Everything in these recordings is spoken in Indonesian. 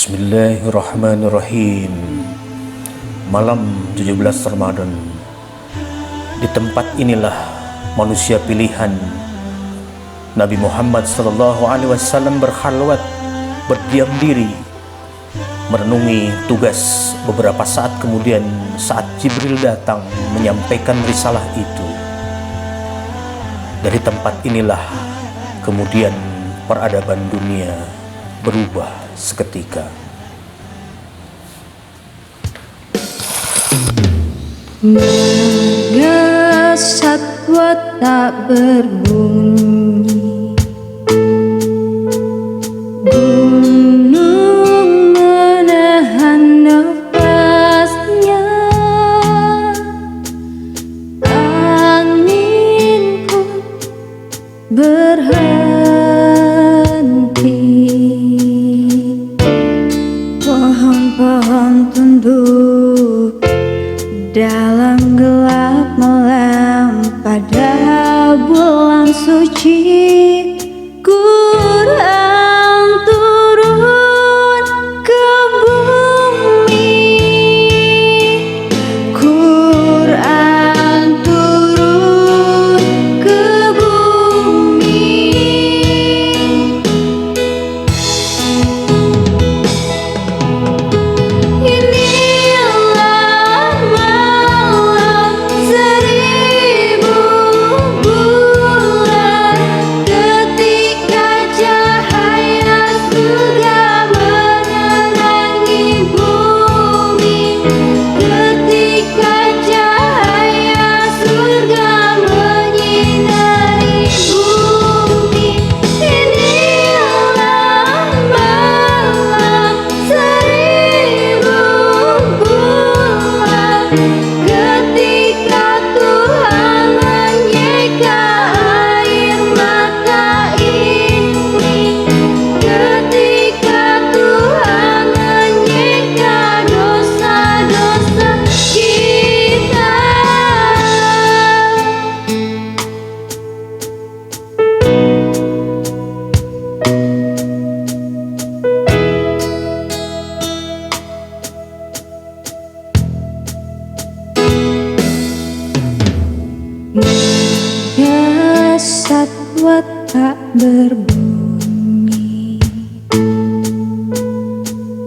Bismillahirrahmanirrahim. Malam 17 Ramadan. Di tempat inilah manusia pilihan Nabi Muhammad SAW berkhalwat, berdiam diri, merenungi tugas. Beberapa saat kemudian, saat Jibril datang menyampaikan risalah itu, dari tempat inilah kemudian peradaban dunia berubah seketika. Marga satwa tak berbunyi, gunung menahan nafasnya, angin pun berhenti, pohon-pohon tunduk dalam gelap malam pada bulan suci. Quran turun ke bumi, Quran turun ke bumi. Inilah malam seribu bulan, ketika cahaya surga menerangi bumi, ketika cahaya surga menyinari bumi. Inilah malam seribu bulan, ketika Tuhan menyeka air mata ini, ketika Tuhan menyeka dosa-dosa kita. Marga satwa tak berbunyi,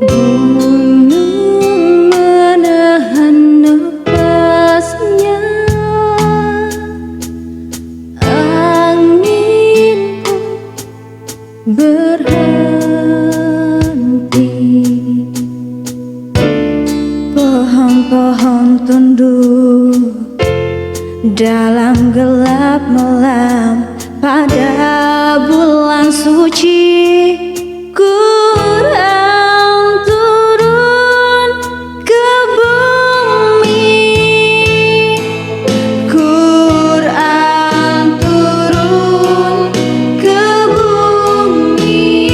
gunung menahan nafasnya, angin pun berhenti, pohon-pohon tunduk dalam gelap malam pada bulan suci. Quran turun ke bumi, Quran turun ke bumi.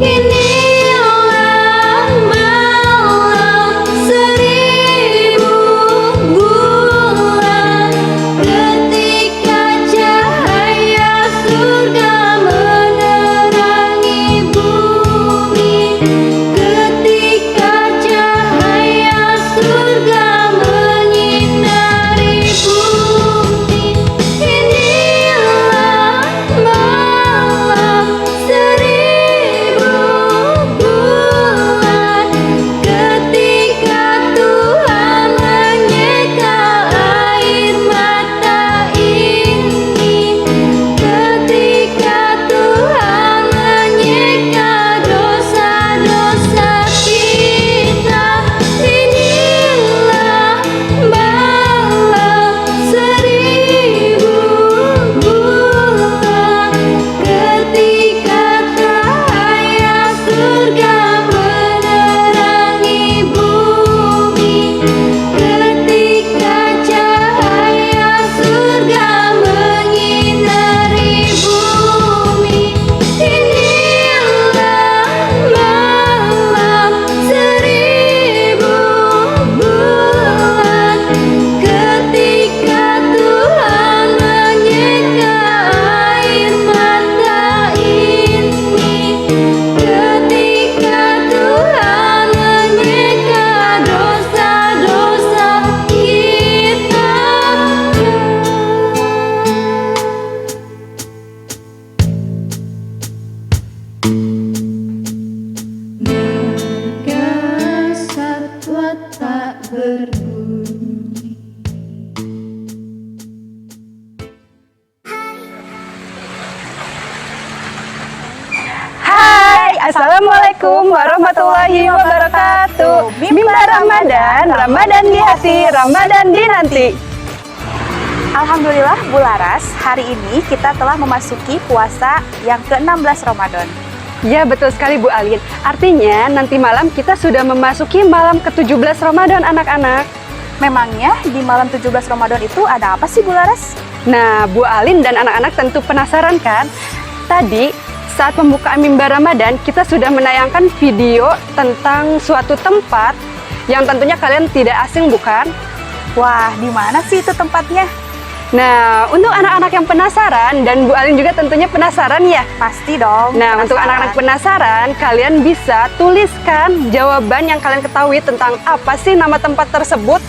Inilah malam seribu bulan, ketika berbunyi. Hai, Assalamualaikum warahmatullahi wabarakatuh. Mimbar Ramadan, Ramadan di hati, Ramadan dinanti. Alhamdulillah Bu Laras, hari ini kita telah memasuki puasa yang ke-16 Ramadan. Ya, betul sekali Bu Alin. Artinya nanti malam kita sudah memasuki malam ke-17 Ramadan anak-anak. Memangnya di malam 17 Ramadan itu ada apa sih Bu Laras? Nah, Bu Alin dan anak-anak tentu penasaran kan? Tadi saat pembukaan mimbar Ramadan kita sudah menayangkan video tentang suatu tempat yang tentunya kalian tidak asing bukan? Wah, di mana sih itu tempatnya? Nah, untuk anak-anak yang penasaran dan Bu Alin juga tentunya penasaran ya. Pasti dong. Nah, untuk anak-anak penasaran, kalian bisa tuliskan jawaban yang kalian ketahui tentang apa sih nama tempat tersebut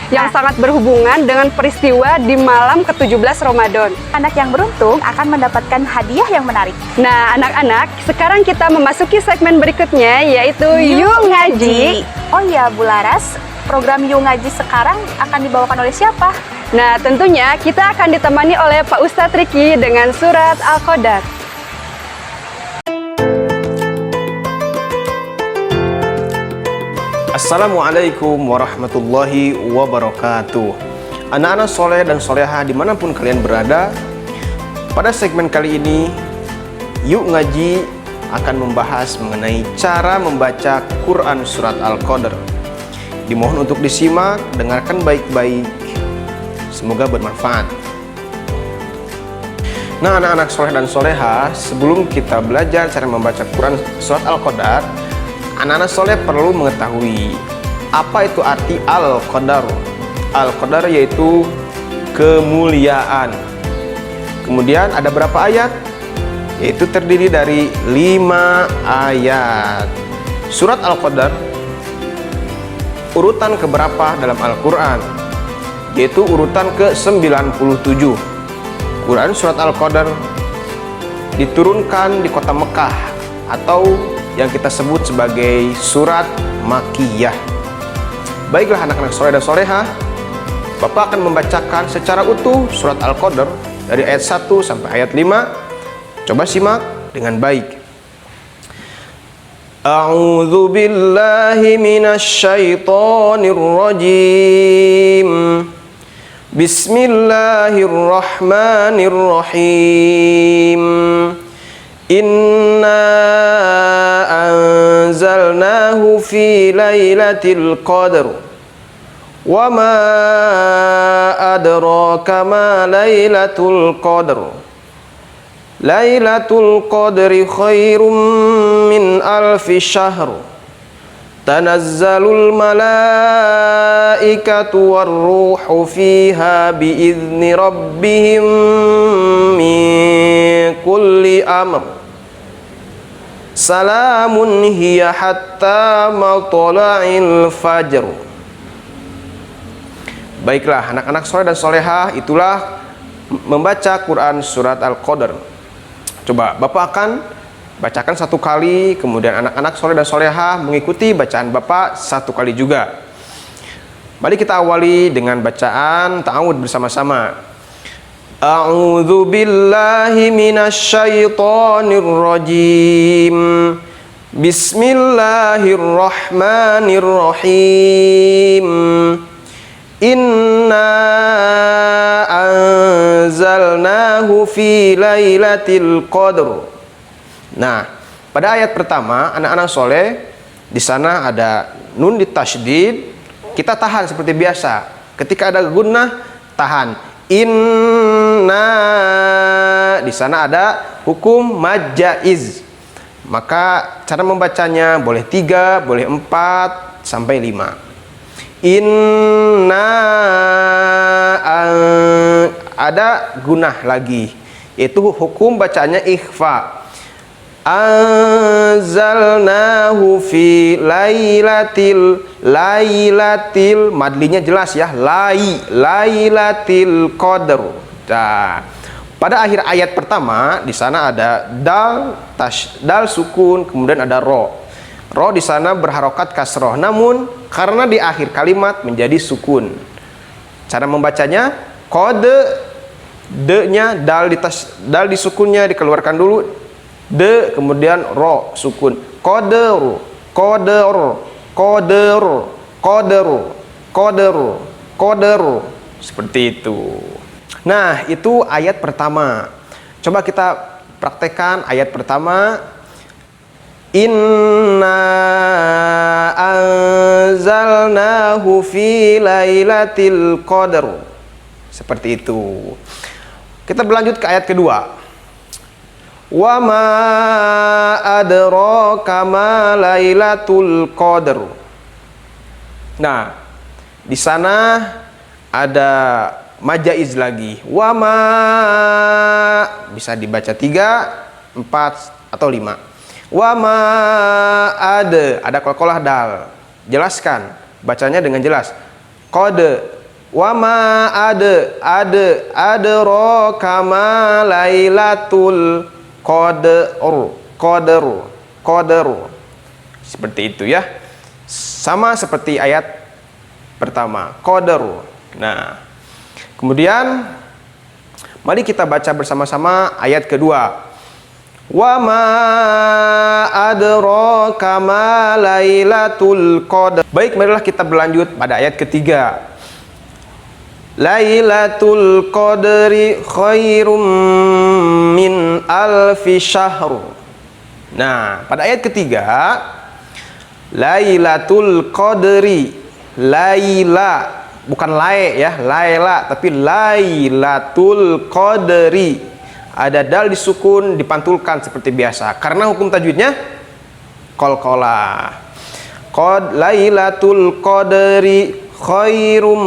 yang sangat berhubungan dengan peristiwa di malam ke-17 Ramadan. Anak yang beruntung akan mendapatkan hadiah yang menarik. Nah, anak-anak, sekarang kita memasuki segmen berikutnya yaitu Yuk Ngaji. Oh iya Bu Laras, program Yuk Ngaji sekarang akan dibawakan oleh siapa? Nah, tentunya kita akan ditemani oleh Pak Ustadz Riki dengan surat Al-Qadar. Assalamualaikum warahmatullahi wabarakatuh. Anak-anak soleh dan soleha dimanapun kalian berada, pada segmen kali ini Yuk Ngaji akan membahas mengenai cara membaca Quran Surat Al-Qadar. Dimohon untuk disimak, dengarkan baik-baik, semoga bermanfaat. Nah, anak-anak soleh dan soleha, sebelum kita belajar cara membaca Quran Surat Al-Qadar, anak-anak soleh perlu mengetahui apa itu arti Al-Qadar. Al-Qadar yaitu kemuliaan. Kemudian ada berapa ayat? Yaitu terdiri dari 5 ayat. Surat Al-Qadar urutan keberapa dalam Al-Quran? Yaitu urutan ke-97. Quran Surat Al-Qadar diturunkan di kota Mekah atau yang kita sebut sebagai surat Makkiyah. Baiklah anak-anak soleh dan soleha, Bapak akan membacakan secara utuh surat Al-Qadar dari ayat 1 sampai ayat 5. Coba simak dengan baik. A'udzu billahi minasy syaithanir rajim. Bismillahirrahmanirrahim. Inna anzalnahu fi lailatul qadr. Wa ma adraka ma lailatul qadr. Lailatul qadri khairum min alfi syahr. Tanazzalul malaikatu warruhu fiha biizni rabbihim min kulli amr. Salamun hiya hatta matla'il fajr. Baiklah anak-anak soleh dan solehah, itulah membaca Quran Surat Al-Qadar. Coba Bapak akan bacakan satu kali, kemudian anak-anak soleh dan solehah mengikuti bacaan Bapak satu kali juga. Mari kita awali dengan bacaan ta'awud bersama-sama. A'udzu billahi minasy syaithanir rajim. Bismillahirrahmanirrahim. Inna anzalnahu fi lailatul qadr. Nah, pada ayat pertama anak-anak soleh di sana ada nun ditasydid, kita tahan seperti biasa. Ketika ada gunnah tahan. Inna, di sana ada hukum mad jaiz. Maka cara membacanya boleh 3, boleh 4 sampai 5. Inna ada gunah lagi, yaitu hukum bacanya ikhfa. Anzalnahu fi lailatil madlinya jelas ya, lailatil qadr. Nah, pada akhir ayat pertama di sana ada dal sukun, kemudian ada ro. Ro di sana berharokat kasroh, namun karena di akhir kalimat menjadi sukun. Cara membacanya, kode, de-nya dal di sukunnya dikeluarkan dulu, de kemudian ro sukun. Koderu, koderu, koderu, koderu, koderu, koderu. Seperti itu. Nah, itu ayat pertama. Coba kita praktekkan ayat pertama. Inna anzalnahu fi lailatul qadr. Seperti itu. Kita berlanjut ke ayat kedua. Wa ma adraka ma lailatul qadr. Nah, di sana ada majaiz lagi. Wa ma bisa dibaca 3, 4 atau 5. Wa ma ada qalqalah dal. Jelaskan, bacanya dengan jelas. Qad wa ma adraka ma lailatul qadr. Seperti itu ya. Sama seperti ayat pertama, qadr. Nah, kemudian mari kita baca bersama-sama ayat kedua. Wa ma adraka ma lailatul qadr. Baik, marilah kita berlanjut pada ayat ketiga. Lailatul qadri khairum min alfi syahr. Nah, pada ayat ketiga, Lailatul qadri, laila, bukan lae ya, laila, tapi Lailatul qadri. Ada dal disukun, dipantulkan seperti biasa. Karena hukum tajwidnya qalqalah. Lailatul qadri khairum,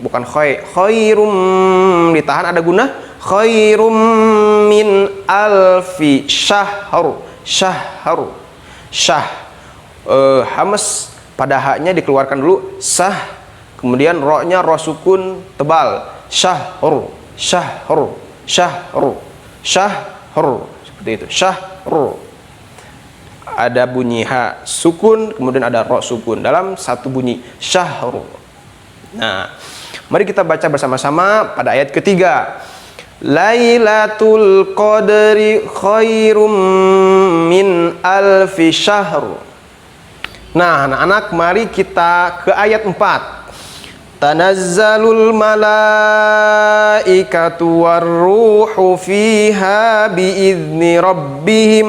bukan khairum, ditahan ada guna, khairum min alfi syahr. Hamas pada haknya dikeluarkan dulu, sah, kemudian ro-nya ro sukun tebal, syahru, seperti itu, syahru. Ada bunyi ha sukun, kemudian ada ro sukun dalam satu bunyi, syahru. Nah, mari kita baca bersama-sama pada ayat ketiga. Lailatul qadri khairum min alfi syahr. Nah, anak-anak, mari kita ke ayat 4. Tanazzalul malaikatu warruhu fiha biizni rabbihim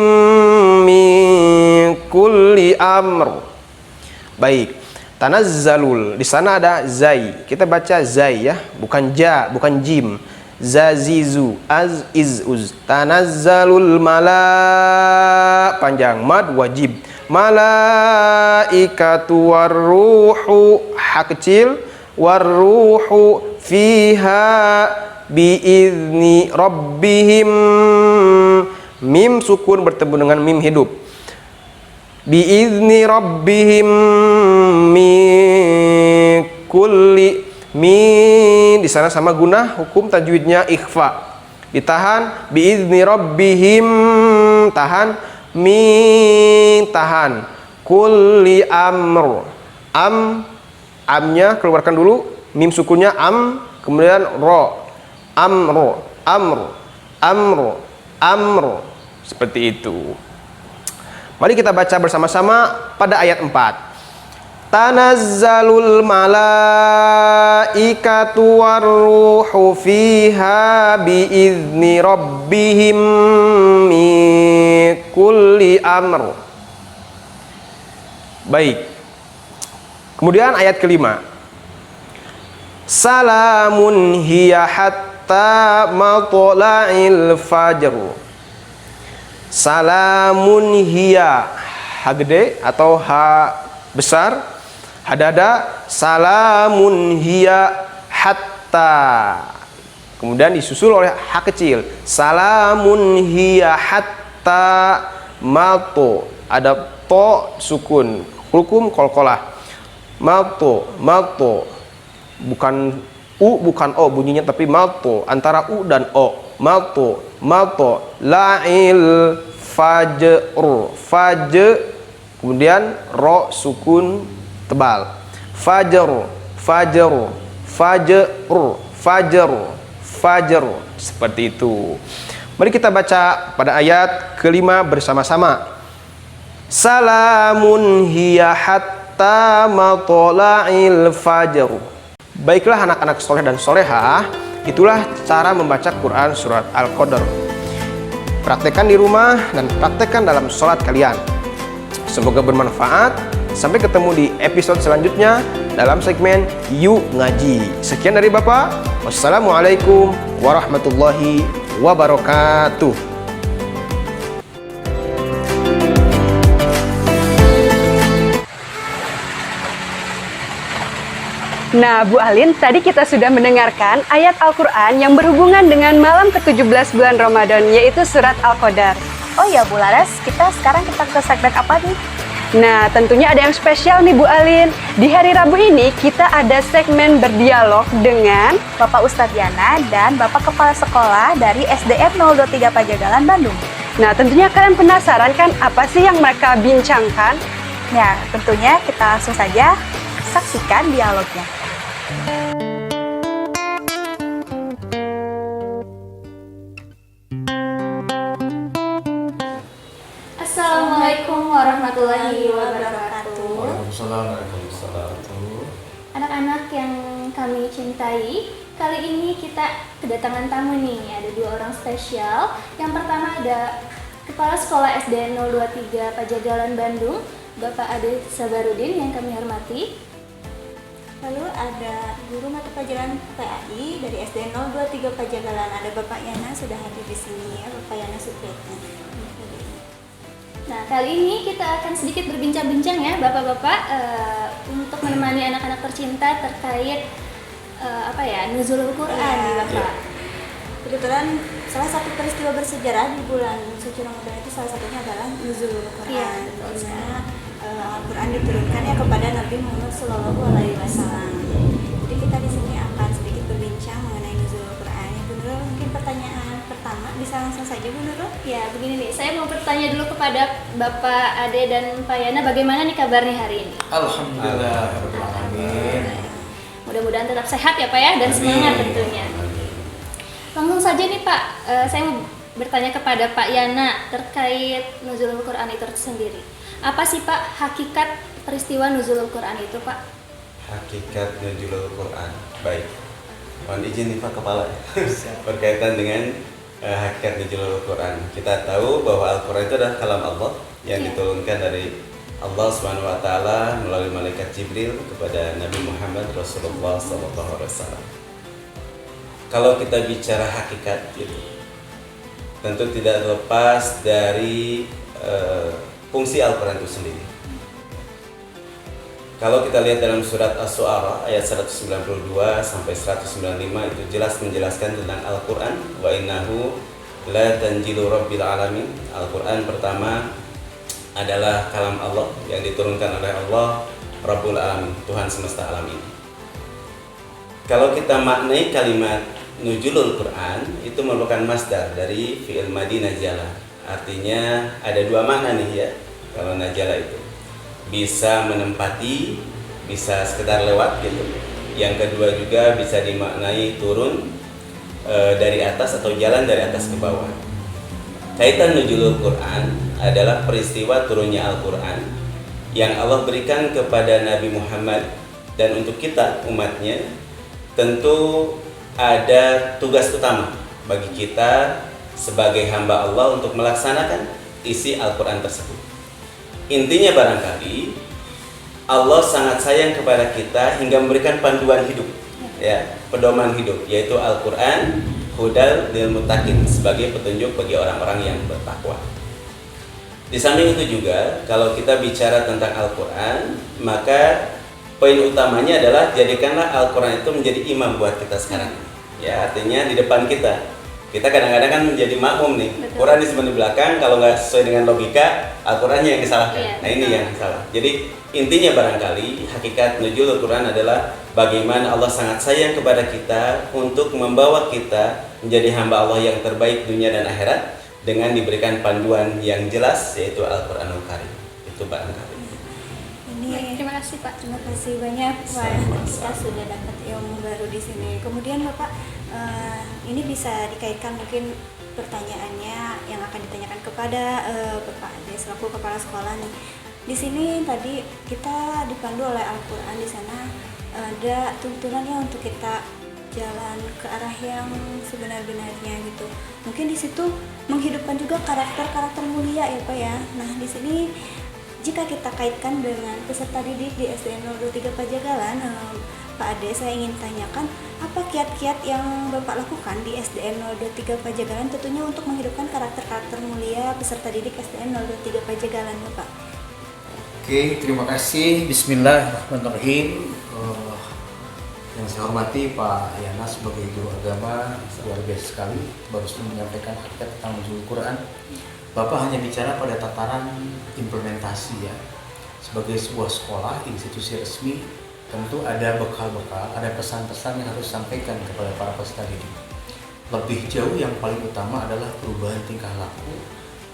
min kulli amr. Baik, tanazzalul, di sana ada zai. Kita baca zai ya, bukan ja, bukan jim. Zazizu, az, iz, uz. Tanazzalul panjang, mad wajib. Malaikatu warruhu, ha kecil, warruhu fiha biizni rabbihim, mim sukun bertemu dengan mim hidup, biizni rabbihim min kulli, min di sana sama guna hukum tajwidnya ikhfa, ditahan, biizni rabbihim tahan, min tahan, kulli amr, amnya keluarkan dulu, mim sukunnya am, kemudian ro, amru, seperti itu. Mari kita baca bersama-sama pada ayat 4. Tanazzalul malaikatu warruhu fiha biizni rabbihim min kulli amr. Baik. Kemudian ayat kelima. Salamun hiya hatta matla'il fajr. Salamun hiya, ha gede atau ha besar, hadada, salamun hiya hatta, kemudian disusul oleh ha kecil, salamun hiya hatta mato, ada to sukun, hukum qalqalah, mato, bukan u bukan o bunyinya, tapi mato antara u dan o, mato, la'il fajr, kemudian ro sukun tebal, fajr, fajr, seperti itu. Mari kita baca pada ayat kelima bersama-sama. Salamun hiya hatta matla'il fajr. Baiklah anak-anak soleh dan solehah, itulah cara membaca Quran surat Al-Qadr. Praktekkan di rumah dan praktekkan dalam sholat kalian. Semoga bermanfaat. Sampai ketemu di episode selanjutnya dalam segmen Yuk Ngaji. Sekian dari Bapak. Wassalamualaikum warahmatullahi wabarakatuh. Nah, Bu Alin, tadi kita sudah mendengarkan ayat Al-Quran yang berhubungan dengan malam ke-17 bulan Ramadan, yaitu surat Al-Qadar. Oh ya Bu Laras, kita ke segmen apa nih? Nah, tentunya ada yang spesial nih Bu Alin. Di hari Rabu ini kita ada segmen berdialog dengan Bapak Ustadz Yana dan Bapak Kepala Sekolah dari SDN 023 Pajagalan, Bandung. Nah, tentunya kalian penasaran kan apa sih yang mereka bincangkan? Ya, tentunya kita langsung saja saksikan dialognya. Assalamualaikum warahmatullahi wabarakatuh. Waalaikumsalam warahmatullahi wabarakatuh. Anak-anak yang kami cintai, kali ini kita kedatangan tamu nih. Ada dua orang spesial. Yang pertama ada Kepala Sekolah SDN 023 Pajagalan, Bandung, Bapak Ade Sabarudin yang kami hormati. Lalu ada guru mata pelajaran PAI dari SDN 023 Pajagalan, ada Bapak Yana sudah hadir di sini ya, Bapak Yana Supriyatna. Nah, kali ini kita akan sedikit berbincang-bincang ya, Bapak-bapak, untuk menemani anak-anak tercinta terkait nuzulul Quran nih, Bapak. Kebetulan salah satu peristiwa bersejarah di bulan suci Ramadan itu salah satunya adalah nuzulul Quran, Iya, di mana Al-Quran diturunkan ya kepada Nabi Muhammad SAW. Jadi kita di sini akan sedikit berbincang mengenai nuzulul Quran. Ya, Bu Nurul, mungkin pertanyaan pertama bisa langsung saja Bu Nurul. Ya, begini nih, saya mau bertanya dulu kepada Bapak Ade dan Pak Yana, bagaimana nih kabarnya hari ini? Alhamdulillah, Amin. Mudah-mudahan tetap sehat ya Pak ya, dan semangat tentunya. Langsung saja nih Pak, saya mau bertanya kepada Pak Yana terkait nuzulul Quran itu sendiri. Apa sih Pak hakikat peristiwa nuzulul Quran itu Pak? Hakikat nuzulul Quran. Baik. Mohon izin nih Pak Kepala berkaitan dengan hakikat nuzulul Quran. Kita tahu bahwa Al-Quran itu adalah kalam Allah yang diturunkan dari Allah Subhanahu wa taala melalui malaikat Jibril kepada Nabi Muhammad Rasulullah SAW. Kalau kita bicara hakikat itu tentu tidak lepas dari fungsi Al-Quran itu sendiri. Kalau kita lihat dalam surat Asy-Syu'ara ayat 192 sampai 195 itu jelas menjelaskan tentang Al-Quran. Wa innahu la tanjilu rabbil alamin. Al-Quran pertama adalah kalam Allah yang diturunkan oleh Allah Rabbul Alamin, Tuhan semesta alam ini. Kalau kita maknai kalimat nuzulul Quran itu merupakan masdar dari fi'il madi najala. Artinya ada dua makna nih ya. Kalau najala itu bisa menempati, bisa sekedar lewat gitu. Yang kedua juga bisa dimaknai turun dari atas atau jalan dari atas ke bawah. Kaitan nuzulul Quran adalah peristiwa turunnya Al-Quran yang Allah berikan kepada Nabi Muhammad, dan untuk kita umatnya tentu ada tugas utama bagi kita sebagai hamba Allah untuk melaksanakan isi Al-Quran tersebut. Intinya barangkali Allah sangat sayang kepada kita hingga memberikan panduan hidup, ya, pedoman hidup, yaitu Al-Quran hudal lil muttaqin, sebagai petunjuk bagi orang-orang yang bertakwa. Di samping itu juga kalau kita bicara tentang Al-Quran, maka poin utamanya adalah jadikanlah Al-Quran itu menjadi imam buat kita sekarang. Ya, artinya di depan kita. Kita kadang-kadang kan menjadi makmum nih. Betul. Quran disimpan di belakang, kalau nggak sesuai dengan logika, Al-Qurannya yang disalahkan. Iya, Nah ini betul. yang salah. Jadi intinya barangkali hakikat nuzulul Quran adalah bagaimana Allah sangat sayang kepada kita untuk membawa kita menjadi hamba Allah yang terbaik dunia dan akhirat, dengan diberikan panduan yang jelas yaitu Al-Qur'anul Karim. Itu barangkali. Baik, terima kasih Pak. Terima kasih banyak Pak. Kita sudah dapat ilmu baru di sini. Kemudian Bapak, ini bisa dikaitkan mungkin pertanyaannya yang akan ditanyakan kepada Bapak Ade selaku kepala sekolah nih. Di sini tadi kita dipandu oleh Al-Qur'an, di sana ada tuntunannya untuk kita jalan ke arah yang sebenar-benarnya gitu. Mungkin di situ menghidupkan juga karakter-karakter mulia ya Pak ya. Nah, di sini jika kita kaitkan dengan peserta didik di SDN 023 Pajagalan, Pak Ade, saya ingin tanyakan apa kiat-kiat yang Bapak lakukan di SDN 023 Pajagalan tentunya untuk menghidupkan karakter-karakter mulia peserta didik SDN 023 Pajagalan, Bapak. Oke, terima kasih. Bismillahirrahmanirrahim. Yang saya hormati Pak Yana sebagai guru agama, luar biasa sekali baru menyampaikan hakikat tentang nuzul Quran. Bapak hanya bicara pada tataran implementasi ya. Sebagai sebuah sekolah, institusi resmi, tentu ada bekal-bekal, ada pesan-pesan yang harus disampaikan kepada para peserta didik. Lebih jauh yang paling utama adalah perubahan tingkah laku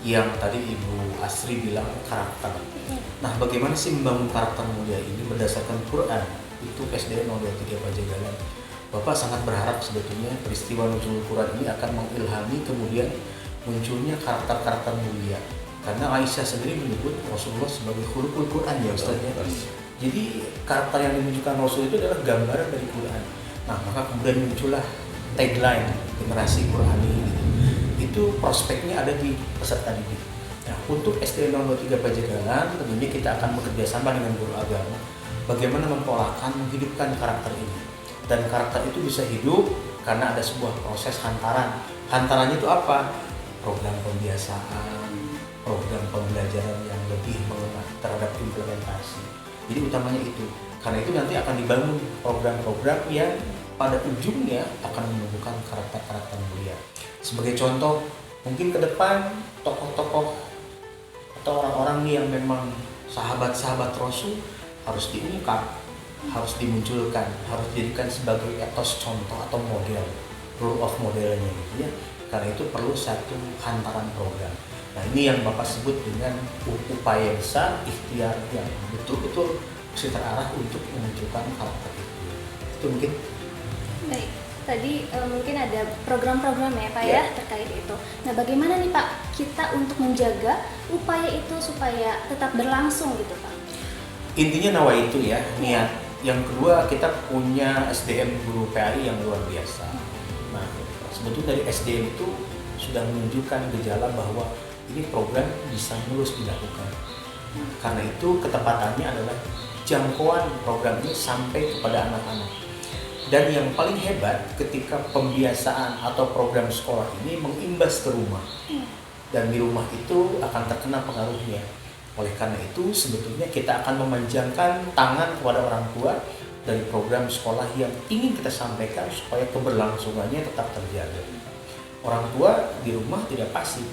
yang tadi Ibu Asri bilang karakter. Nah, bagaimana sih membangun karakter mulia ini berdasarkan Quran? Itu SDN 023 Pajagalan. Bapak sangat berharap sebetulnya peristiwa nuzul Quran ini akan mengilhami kemudian munculnya karakter-karakter mulia, karena Aisyah sendiri menyebut Rasulullah sebagai khuluqul Quran ya Ustaz ya. Jadi karakter yang dimunculkan Rasul itu adalah gambaran dari Quran. Nah, maka kemudian muncullah tagline generasi Qurani gitu. Itu prospeknya ada di peserta didik. Nah, untuk SDN 023 Pajagalan tentunya kita akan bekerja sama dengan guru agama bagaimana mempolakan, menghidupkan karakter ini. Dan karakter itu bisa hidup karena ada sebuah proses hantaran. Hantarannya itu apa? Program pembiasaan, program pembelajaran yang lebih mengenai terhadap implementasi. Jadi utamanya itu. Karena itu nanti akan dibangun program-program yang pada ujungnya akan menumbuhkan karakter-karakter mulia. Sebagai contoh, mungkin ke depan tokoh-tokoh atau orang-orang yang memang sahabat-sahabat Rasul harus diungkap, harus dimunculkan, harus dijadikan sebagai etos contoh atau model, rule of modelnya gitu ya. Karena itu perlu satu hantaran program. Nah, ini yang Bapak sebut dengan upaya besar, ikhtiar yang betul-betul mesti terarah untuk memunculkan karakter itu. Itu mungkin. Baik, tadi mungkin ada program-program ya Pak ya terkait itu. Nah, bagaimana nih Pak kita untuk menjaga upaya itu supaya tetap berlangsung gitu Pak? Intinya nawa itu ya, niat. Yang kedua, kita punya SDM guru PAI yang luar biasa. Nah, sebetulnya dari SDM itu sudah menunjukkan gejala bahwa ini program bisa mulus dilakukan. Karena itu ketepatannya adalah jangkauan program ini sampai kepada anak-anak. Dan yang paling hebat ketika pembiasaan atau program sekolah ini mengimbas ke rumah. Dan di rumah itu akan terkena pengaruhnya. Oleh karena itu sebetulnya kita akan memanjangkan tangan kepada orang tua dari program sekolah yang ingin kita sampaikan supaya keberlangsungannya tetap terjaga. Orang tua di rumah tidak pasif,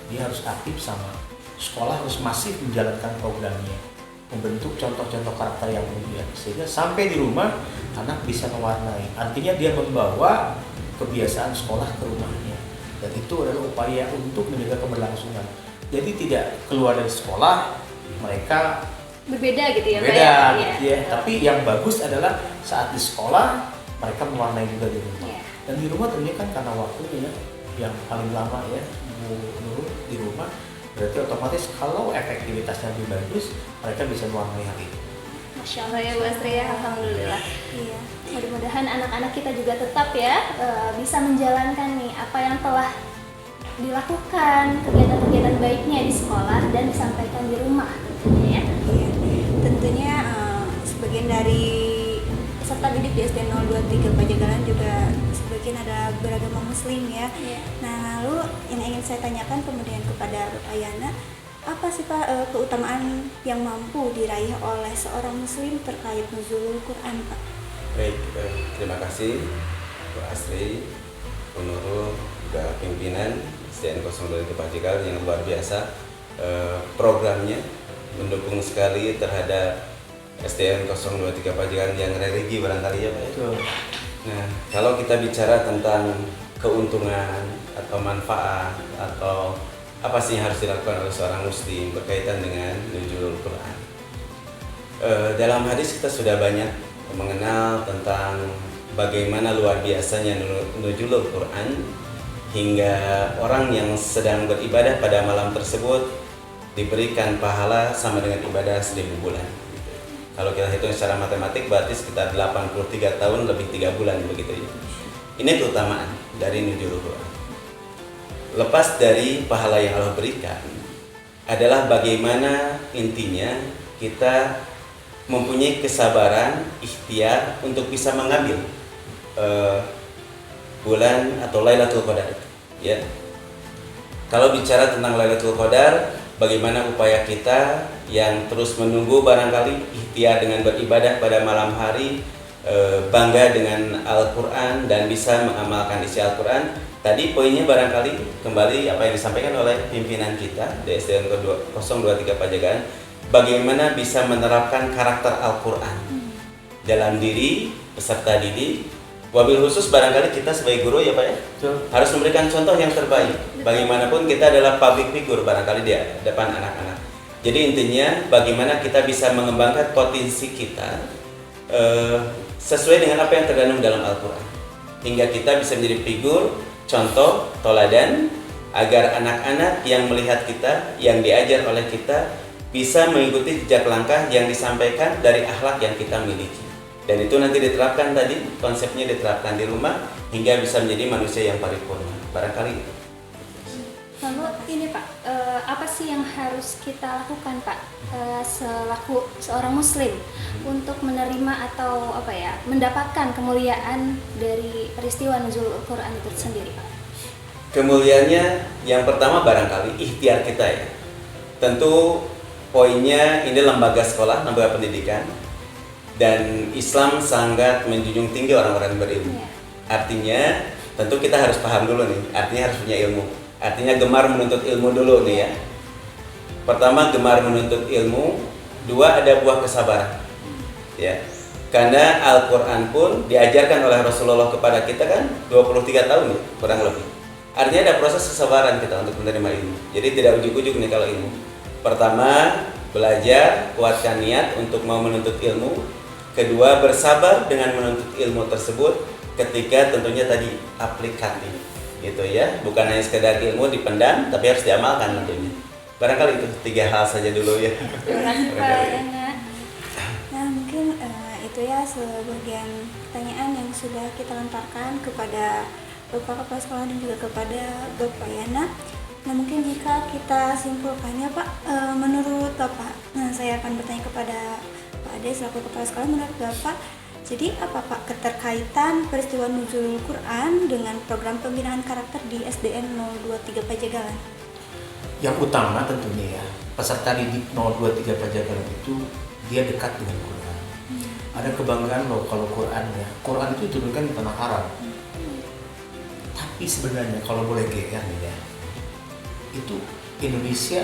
dia harus aktif sama. Sekolah harus masif menjalankan programnya, membentuk contoh-contoh karakter yang mulia, sehingga sampai di rumah anak bisa mewarnai. Artinya dia membawa kebiasaan sekolah ke rumahnya, dan itu adalah upaya untuk menjaga keberlangsungan. Jadi tidak keluar dari sekolah mereka Berbeda gitu ya Pak beda ya? gitu ya. Tapi yang bagus adalah saat di sekolah mereka mewarnai juga di rumah. Iya. Dan di rumah tentunya kan karena waktunya yang paling lama ya Bu Nurul di rumah, berarti otomatis kalau efektivitasnya lebih bagus mereka bisa mewarnai hal itu. Masya Allah ya Bu Asri ya, Alhamdulillah. Iya. Mudah-mudahan anak-anak kita juga tetap ya bisa menjalankan nih apa yang telah dilakukan, kegiatan-kegiatan baiknya di sekolah dan disampaikan di rumah tentunya ya. Iya. Tentunya sebagian dari peserta didik di SDN 023 Pajagalan juga sebagian ada beragama muslim ya. Iya. Nah, lalu yang ingin saya tanyakan kemudian kepada Bapak Yana, apa sih Pak keutamaan yang mampu diraih oleh seorang muslim terkait nuzulul Quran Pak? Baik, terima kasih Bu Asri, Bu Nurul, juga pimpinan SDN 023 Pajagalan yang luar biasa. Programnya mendukung sekali terhadap SDN 023 Pajagalan yang religi barangkali ya Pak. Betul. Nah, kalau kita bicara tentang keuntungan atau manfaat atau apa sih yang harus dilakukan oleh seorang muslim berkaitan dengan nuzulul Quran. Dalam hadis kita sudah banyak mengenal tentang bagaimana luar biasanya nuzulul Quran hingga orang yang sedang beribadah pada malam tersebut diberikan pahala sama dengan ibadah 1000 bulan. Kalau kita hitung secara matematik berarti sekitar 83 tahun lebih 3 bulan begitu ya. Ini keutamaan dari nuzulul Quran. Lepas dari pahala yang Allah berikan adalah bagaimana intinya kita mempunyai kesabaran, ikhtiar untuk bisa mengambil bulan atau Lailatul Qadar itu, ya. Kalau bicara tentang Lailatul Qadar, bagaimana upaya kita yang terus menunggu barangkali ikhtiar dengan beribadah pada malam hari, bangga dengan Al-Quran dan bisa mengamalkan isi Al-Quran. Tadi poinnya barangkali kembali apa yang disampaikan oleh pimpinan kita di SDN 023 Pajagaan, bagaimana bisa menerapkan karakter Al-Quran dalam diri peserta didik. Wabil khusus barangkali kita sebagai guru ya Pak ya, harus memberikan contoh yang terbaik. Bagaimanapun kita adalah public figure barangkali di depan anak-anak. Jadi intinya bagaimana kita bisa mengembangkan potensi kita sesuai dengan apa yang terkandung dalam Al-Quran, hingga kita bisa menjadi figur, contoh, toladan, agar anak-anak yang melihat kita, yang diajar oleh kita, bisa mengikuti jejak langkah yang disampaikan dari akhlak yang kita miliki. Dan itu nanti diterapkan tadi, konsepnya diterapkan di rumah hingga bisa menjadi manusia yang paripurna. Barangkali itu. Lalu ini Pak, apa sih yang harus kita lakukan Pak selaku seorang Muslim untuk menerima atau apa ya, mendapatkan kemuliaan dari peristiwa nuzul Quran itu sendiri Pak? Kemuliaannya yang pertama barangkali ikhtiar kita ya. Tentu poinnya ini lembaga sekolah, lembaga pendidikan, dan Islam sangat menjunjung tinggi orang-orang berilmu. Artinya tentu kita harus paham dulu nih, artinya harus punya ilmu. Artinya gemar menuntut ilmu dulu nih ya. Pertama gemar menuntut ilmu, dua ada buah kesabaran. Ya. Karena Al-Qur'an pun diajarkan oleh Rasulullah kepada kita kan 23 tahun ya, kurang lebih. Artinya ada proses kesabaran kita untuk menerima ilmu. Jadi tidak ujuk-ujuk nih kalau ilmu. Pertama, belajar, kuatkan niat untuk mau menuntut ilmu. Kedua, bersabar dengan menuntut ilmu tersebut ketika tentunya tadi aplikatif. Gitu ya, bukan hanya sekedar ilmu dipendam tapi harus diamalkan tentunya. Barangkali itu 3 hal saja dulu ya. Terima kasih Pak Yana. Nah mungkin itu ya sebagian pertanyaan yang sudah kita lontarkan kepada Bapak Kepala Sekolah dan juga kepada Bapak Yana. Nah mungkin jika kita simpulkannya Pak, menurut Bapak, nah saya akan bertanya kepada Pak Ade selaku Kepala Sekolah, menurut Bapak, jadi apa Pak keterkaitan peristiwa nuzul Quran dengan program pembinaan karakter di SDN 023 Pajagalan? Yang utama tentunya ya, peserta didik 023 Pajagalan itu dia dekat dengan Quran. Ada kebanggaan loh kalau Quran ya. Quran itu diturunkan di tanah Arab. Tapi sebenarnya kalau boleh GR nih ya, itu Indonesia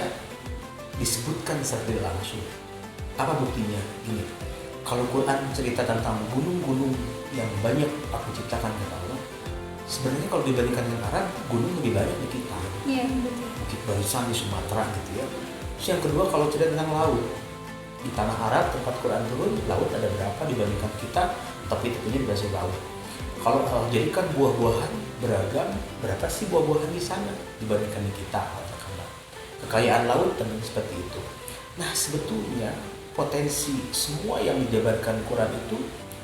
disebutkan secara langsung. Apa buktinya? Gini, kalau Quran cerita tentang gunung-gunung yang banyak aku ciptakan oleh Allah, sebenarnya kalau dibandingkan dengan Arab, gunung lebih banyak di kita. Iya, betul. Bukit Barisan di Sumatera gitu ya. Terus yang kedua kalau cerita tentang laut, di tanah Arab tempat Quran turun, laut ada berapa dibandingkan kita, tapi tentunya dikasih laut. Kalau jadikan buah-buahan beragam, berapa sih buah-buahan di sana dibandingkan di kita? Kekayaan laut tentu seperti itu. Nah sebetulnya potensi semua yang dijabarkan Quran itu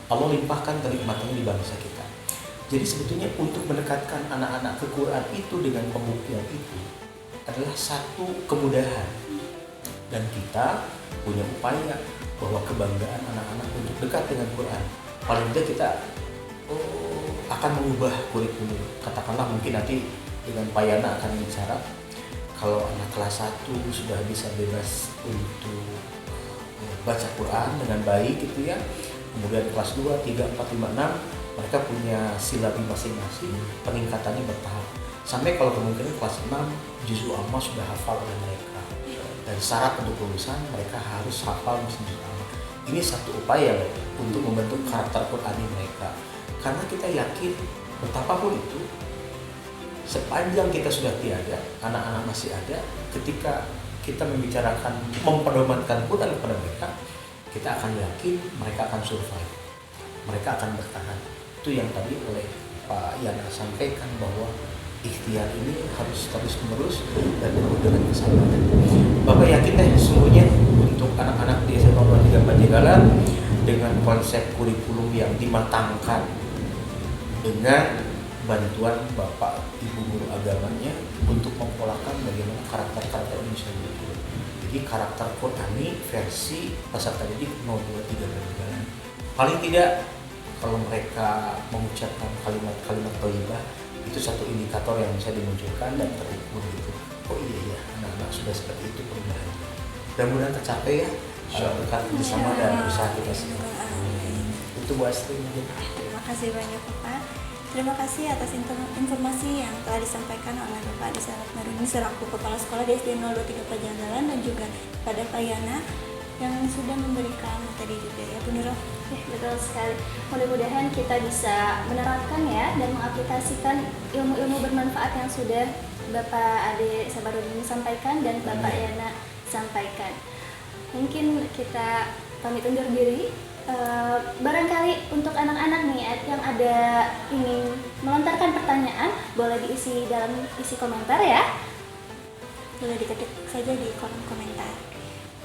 Allah limpahkan kenikmatannya di bangsa kita. Jadi sebetulnya untuk mendekatkan anak-anak ke Quran itu dengan pembuktian itu adalah satu kemudahan. Dan kita punya upaya bahwa kebanggaan anak-anak untuk dekat dengan Quran. Paling tidak kita akan mengubah kurikulum. Katakanlah mungkin nanti dengan Pak Yana akan bicara, kalau anak kelas 1 sudah bisa bebas untuk baca Quran dengan baik gitu ya. Kemudian kelas 2, 3, 4, 5, 6 mereka punya silabi masing-masing, peningkatannya bertahap. Sampai kalau kemungkinan kelas 6 juz amma sudah hafal oleh mereka. Dan syarat untuk lulusan mereka harus hafal juz amma. Ini satu upaya untuk membentuk karakter Qurani mereka. Karena kita yakin betapapun itu sepanjang kita sudah tiada, anak-anak masih ada, ketika kita membicarakan memperdomankan Quran kepada mereka, kita akan yakin mereka akan survive, mereka akan bertahan. Itu yang tadi oleh Pak Yana sampaikan, bahwa ikhtiar ini harus terus menerus dan penuh dengan kesabaran. Bapak yakin deh sesungguhnya untuk anak-anak di SMA 23 Panjagalan dengan konsep kurikulum yang dimatangkan dengan bantuan Bapak Ibu guru agamanya untuk mempolakan bagaimana karakter-karakter ini bisa dibentuk. Jadi karakter Qurani versi peserta didik 023 Panjagalan. Paling tidak kalau mereka mengucapkan kalimat-kalimat thayyibah, itu satu indikator yang bisa dimunculkan dan terukur gitu. Oh iya ya, anak-anak sudah seperti itu perubahannya. Mudah-mudahan tercapai ya berkat bersama dan usaha kita semua. Itu Bu Astri. Terima kasih banyak Bapak. Terima kasih atas informasi yang telah disampaikan oleh Bapak Adi Salat Maruni selaku Kepala Sekolah di SD 023 Panjagalan, dan juga pada Pak Yana yang sudah memberikan materi juga ya Bu Nurul. Betul sekali. Mudah-mudahan kita bisa menerapkan ya dan mengaplikasikan ilmu-ilmu bermanfaat yang sudah Bapak Ade Sabarudin sampaikan dan Bapak Yana sampaikan. Mungkin kita pamit undur diri. Barangkali untuk anak-anak nih yang ada ingin melontarkan pertanyaan, boleh diisi dalam isi komentar ya. Boleh diketik saja di kolom komentar.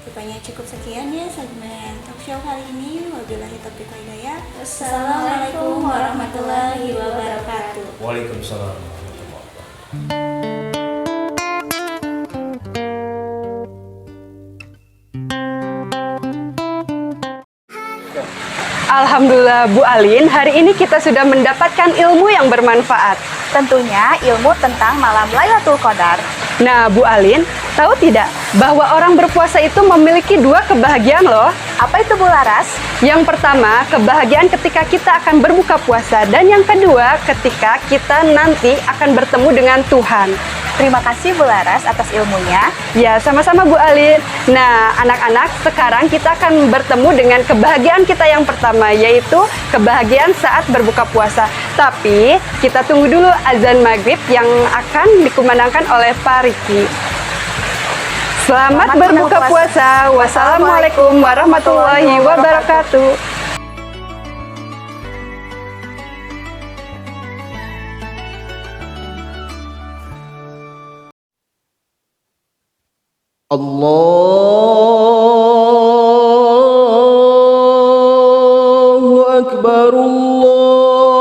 Rupanya cukup sekian ya segmen talk show kali ini. Wabillahi taufiq wal hidayah. Wassalamualaikum warahmatullahi wabarakatuh. Waalaikumsalam warahmatullahi wabarakatuh. Alhamdulillah Bu Alin, hari ini kita sudah mendapatkan ilmu yang bermanfaat. Tentunya ilmu tentang malam Lailatul Qadar. Nah Bu Alin, tahu tidak bahwa orang berpuasa itu memiliki dua kebahagiaan loh. Apa itu Bu Laras? Yang pertama, kebahagiaan ketika kita akan berbuka puasa, dan yang kedua, ketika kita nanti akan bertemu dengan Tuhan. Terima kasih Bu Laras atas ilmunya. Ya, sama-sama Bu Alin. Nah, anak-anak, sekarang kita akan bertemu dengan kebahagiaan kita yang pertama, yaitu kebahagiaan saat berbuka puasa. Tapi, kita tunggu dulu azan maghrib yang akan dikumandangkan oleh Pak Riki. Selamat berbuka puasa. Wassalamualaikum warahmatullahi wabarakatuh. Allahu Akbar, Allahu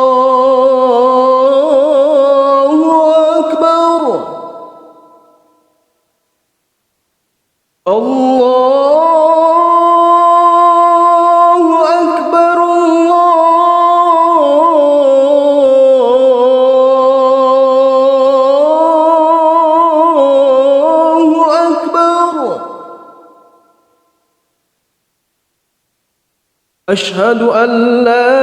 Akbar, Allahu Akbar, Allahu Akbar. أشهد أن لا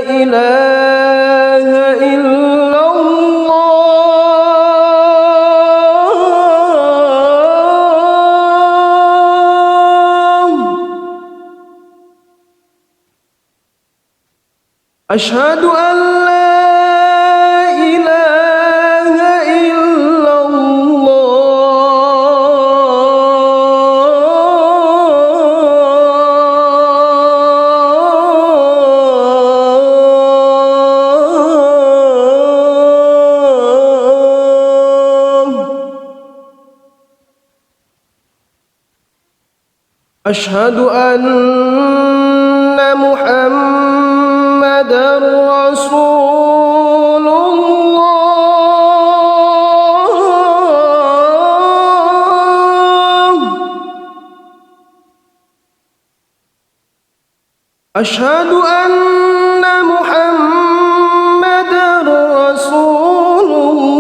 إله إلا الله. أشهد أن لا إله إلا أشهد أن محمدا رسول الله. أشهد أن محمدا رسول الله.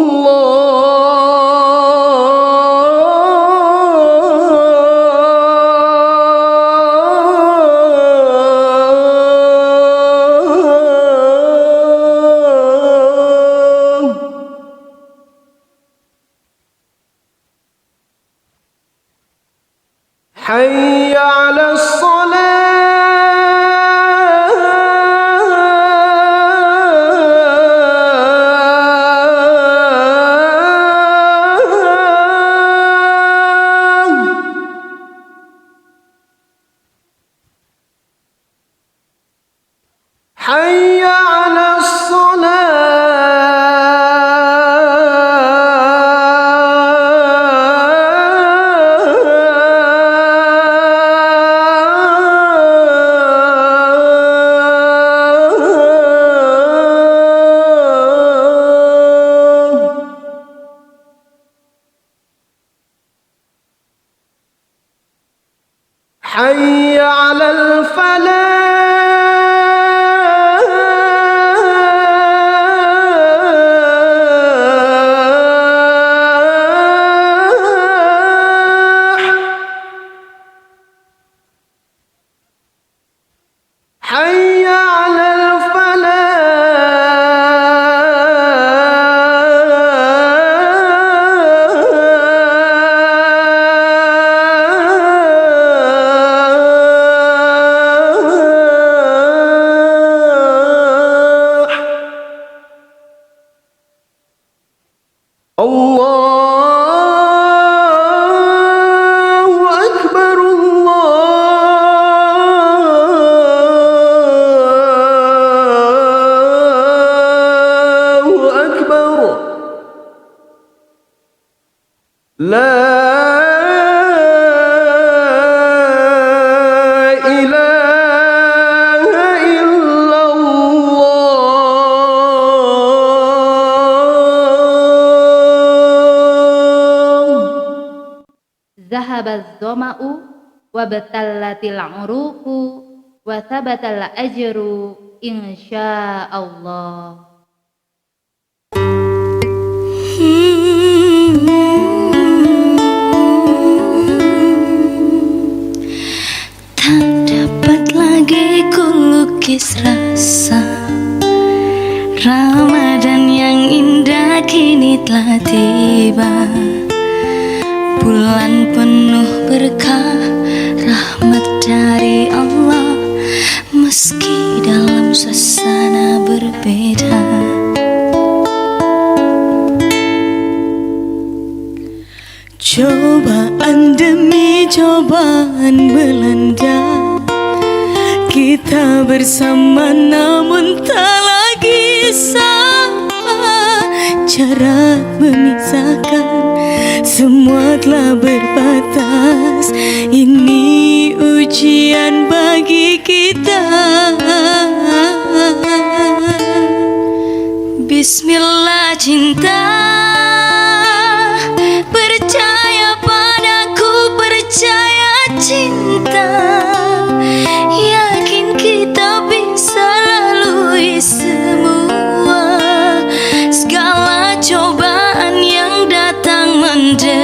حي على الصلاة. حي على الصلاة حي على الفلاح حي على الفلاح الله أكبر الله أكبر لا إله إلا الله Zahabaz zama'u wa batallatil uruqu wa thabatal ajru insyaallah. Tak dapat lagi ku lukis rasa Ramadan yang indah kini telah tiba. Bulan penuh berkah, rahmat dari Allah, meski dalam suasana berbeda. Cobaan demi cobaan melanda, kita bersama namun tak lagi sama. Jarak memisahkan, semua telah berbatas. Ini ujian bagi kita. Bismillah cinta, percaya padaku, percaya cinta. Yakin kita bisa lalui semua segala cobaan yang datang mendera.